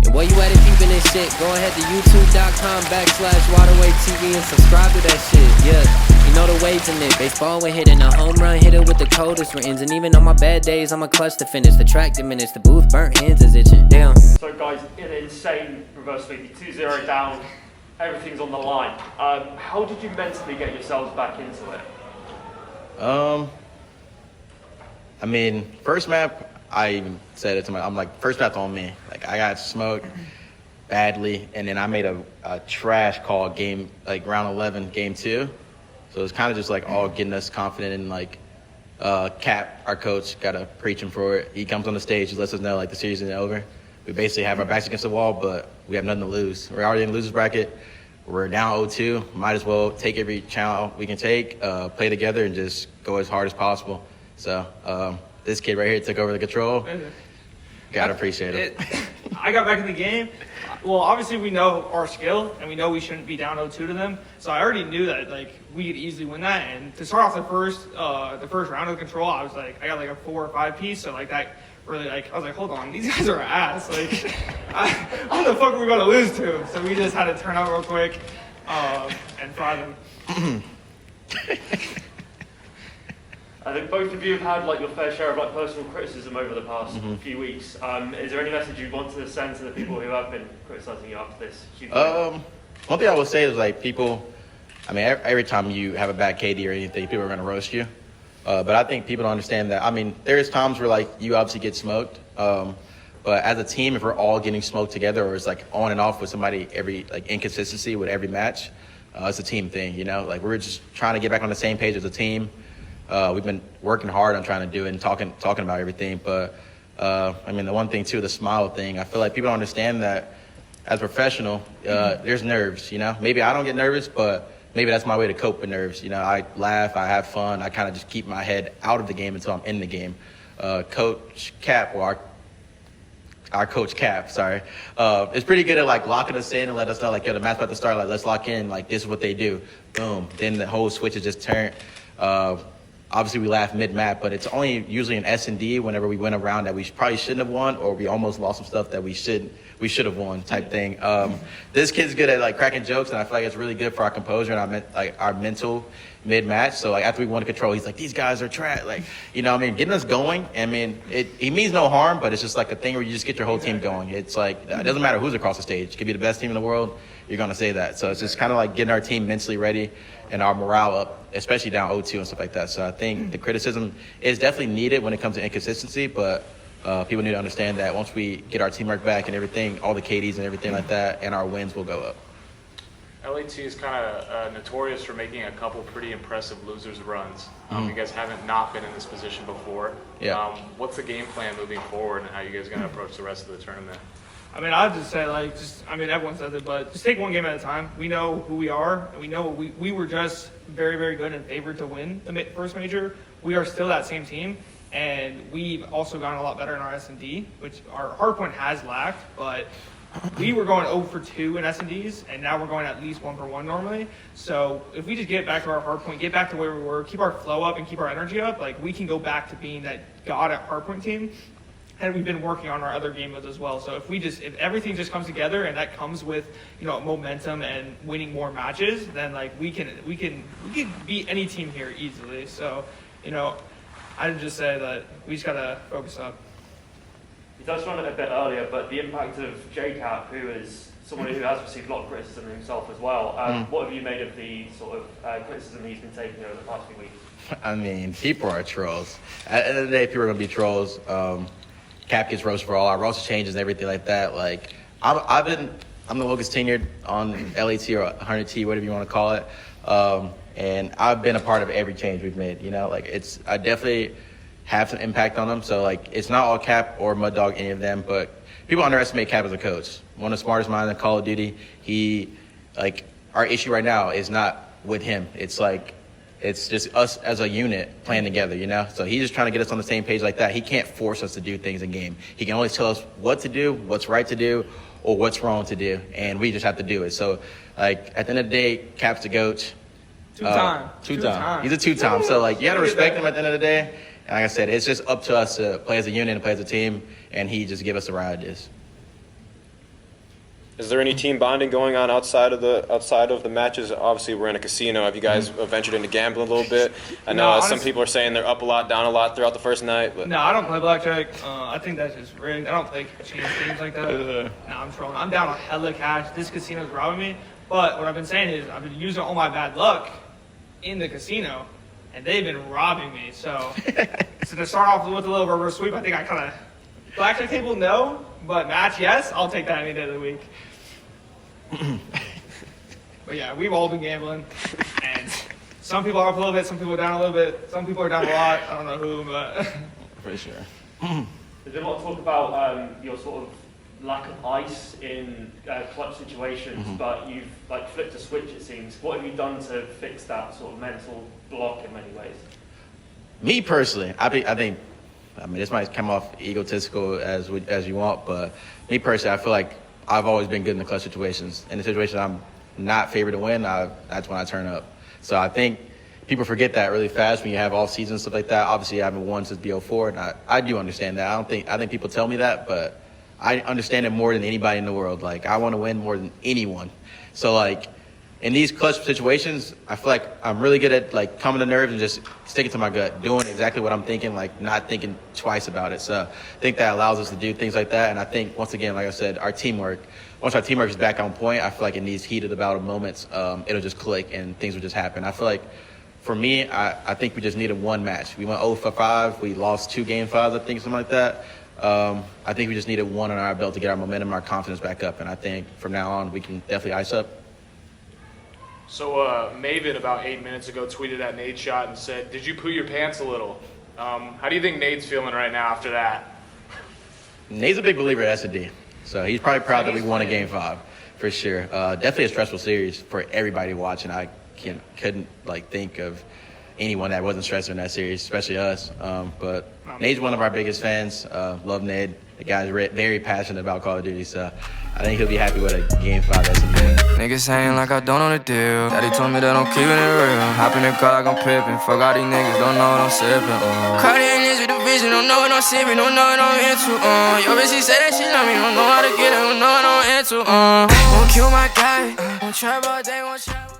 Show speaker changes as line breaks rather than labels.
And where you at if you been this shit, go ahead to youtube.com/WaterwayTV and subscribe to that shit. Yeah, you know the waves in it. Baseball, we're hitting a home run, hit it with the coldest rains. And even on my bad days, I'm a clutch to finish. The track diminished, the booth burnt, hands is itching. Damn.
So guys, an insane reverse sweep, 2-0 down, everything's on the line. How did you mentally get yourselves back into it?
I mean, first map, I even said it to I'm like, first map's on me. Like, I got smoked badly, and then I made a trash call game, like round 11, game 2. So it's kind of just like all getting us confident, and like Cap, our coach, got to preach him for it. He comes on the stage, he lets us know like the series isn't over. We basically have our backs against the wall, but we have nothing to lose. We're already in the losers bracket. We're down 0-2. Might as well take every challenge we can take, play together, and just go as hard as possible. So this kid right here took over the control. Gotta appreciate it.
I got back in the game. Well, obviously we know our skill, and we know we shouldn't be down 0-2 to them. So I already knew that like we could easily win that. And to start off the first round of the control, I was like, I got like a 4 or 5 piece. So like that really like I was like, hold on, these guys are ass. Like, what the fuck are we gonna lose to? So we just had to turn out real quick and fry them.
I think both of you have had like your fair share of like personal criticism over the past few weeks. Is there any message you want to send to the people who have been criticizing you after this?
One thing I would say is like people. I mean, every time you have a bad KD or anything, people are gonna roast you. But I think people don't understand that. I mean, there's times where like you obviously get smoked. But as a team, if we're all getting smoked together, or it's like on and off with somebody every like inconsistency with every match, it's a team thing. You know, like we're just trying to get back on the same page as a team. We've been working hard on trying to do it and talking about everything. But, I mean, the one thing, too, the smile thing, I feel like people don't understand that as a professional, there's nerves, you know. Maybe I don't get nervous, but maybe that's my way to cope with nerves. You know, I laugh, I have fun. I kind of just keep my head out of the game until I'm in the game. Coach Cap, or our coach Cap, sorry, is pretty good at, like, locking us in and let us know, like, yo, the match about to start, like, let's lock in, like, this is what they do. Boom. Then the whole switch is just turned. Obviously, we laugh mid-map, but it's only usually an S&D whenever we win a round that we probably shouldn't have won, or we almost lost some stuff that we should have won type thing. This kid's good at like cracking jokes, and I feel like it's really good for our composure and our mental mid-match. So like after we won the control, he's like, these guys are trash. Like, you know, I mean, getting us going. I mean, it means no harm, but it's just like a thing where you just get your whole team going. It's like it doesn't matter who's across the stage. It could be the best team in the world. You're gonna say that. So it's just kind of like getting our team mentally ready and our morale up, especially down 0-2 and stuff like that. So I think the criticism is definitely needed when it comes to inconsistency, but people need to understand that once we get our teamwork back and everything, all the KDs and everything like that, and our wins will go up.
LAT is kind of notorious for making a couple pretty impressive losers runs. You guys haven't not been in this position before.
Yeah.
What's the game plan moving forward, and how you guys are going to approach the rest of the tournament?
I mean, I'd just say, like, everyone says it, but just take one game at a time. We know who we are, and we know we were just very, very good and favored to win the first major. We are still that same team, and we've also gotten a lot better in our S&D, which our hardpoint has lacked, but we were going 0 for 2 in S&Ds, and now we're going at least 1 for 1 normally. So if we just get back to our hardpoint, get back to where we were, keep our flow up and keep our energy up, like, we can go back to being that god at hardpoint team. And we've been working on our other game modes as well. So if everything just comes together, and that comes with, you know, momentum and winning more matches, then like we can beat any team here easily. So, you know, I'd just say that we just gotta focus up.
You touched on it a bit earlier, but the impact of JCAP, who is someone who has received a lot of criticism himself as well. What have you made of the sort of criticism he's been taking over the past few weeks?
I mean, people are trolls. At the end of the day, people are gonna be trolls. Cap gets roasted for all our roster changes and everything like that. Like, I'm the longest tenured on LAT or 100T, whatever you want to call it. And I've been a part of every change we've made, you know, like I definitely have some impact on them. So like, it's not all Cap or Mud Dog, any of them, but people underestimate Cap as a coach. One of the smartest minds in Call of Duty. Our issue right now is not with him. It's just us as a unit playing together, you know? So he's just trying to get us on the same page like that. He can't force us to do things in game. He can only tell us what to do, what's right to do, or what's wrong to do, and we just have to do it. So, like, at the end of the day, Cap's the GOAT.
Two-time.
He's a two-time. So, like, you got to respect him at the end of the day. And like I said, it's just up to us to play as a unit and play as a team, and he just give us the right ideas.
Is there any team bonding going on outside of the matches? Obviously, we're in a casino. Have you guys ventured into gambling a little bit? I know some people are saying they're up a lot, down a lot throughout the first night. But.
No, I don't play blackjack. I think that's just rigged. I don't play change games like that. No, I'm trolling. I'm down on hella cash. This casino's robbing me. But what I've been saying is I've been using all my bad luck in the casino, and they've been robbing me. So to start off with a little reverse sweep, I think I kind of blackjack table no, but match yes. I'll take that any day of the week. But yeah, we've all been gambling, and some people are up a little bit, some people are down a little bit, some people are down a lot. I don't know who, but
For sure.
There's a lot of talk about your sort of lack of ice in clutch situations, but you've like flipped a switch, it seems. What have you done to fix that sort of mental block in many ways?
Me personally, I think, this might come off egotistical as you want, but me personally, I feel like I've always been good in the clutch situations. In the situation I'm not favored to win, that's when I turn up. So I think people forget that really fast when you have off season and stuff like that. Obviously, I haven't won since BO4, and I do understand that. I think people tell me that, but I understand it more than anybody in the world. Like, I want to win more than anyone. So, like, in these clutch situations, I feel like I'm really good at, like, calming the nerves and just sticking to my gut, doing exactly what I'm thinking, like, not thinking twice about it. So I think that allows us to do things like that. And I think, once again, like I said, once our teamwork is back on point, I feel like in these heat of the battle moments, it'll just click and things will just happen. I feel like, for me, I think we just needed one match. We went 0 for 5. We lost 2 game 5s, I think, something like that. I think we just needed one on our belt to get our momentum, our confidence back up. And I think from now on, we can definitely ice up.
So Maven about 8 minutes ago tweeted at Nade's shot and said, "Did you poo your pants a little?" How do you think Nade's feeling right now after that?
Nate's a big believer at S&D, so he's probably proud that we won a game 5, for sure. Definitely a stressful series for everybody watching. I couldn't think of anyone that wasn't stressed in that series, especially us. But Nade's one of our biggest fans. Love Nade. The guy's very passionate about Call of Duty, so I think he'll be happy with a game 5 S&D.
Niggas saying like I don't know the deal. Daddy told me that I'm keeping it real. Hop in the car like I'm pippin'. Fuck all these niggas, don't know what I'm sippin'. Cardi niggas with the vision, don't know what I'm sippin', don't know what I'm into. Yo, bitch, she say that she love me, don't know how to get it, don't know what I'm into. Won't kill my guy, won't trap all day, won't trap.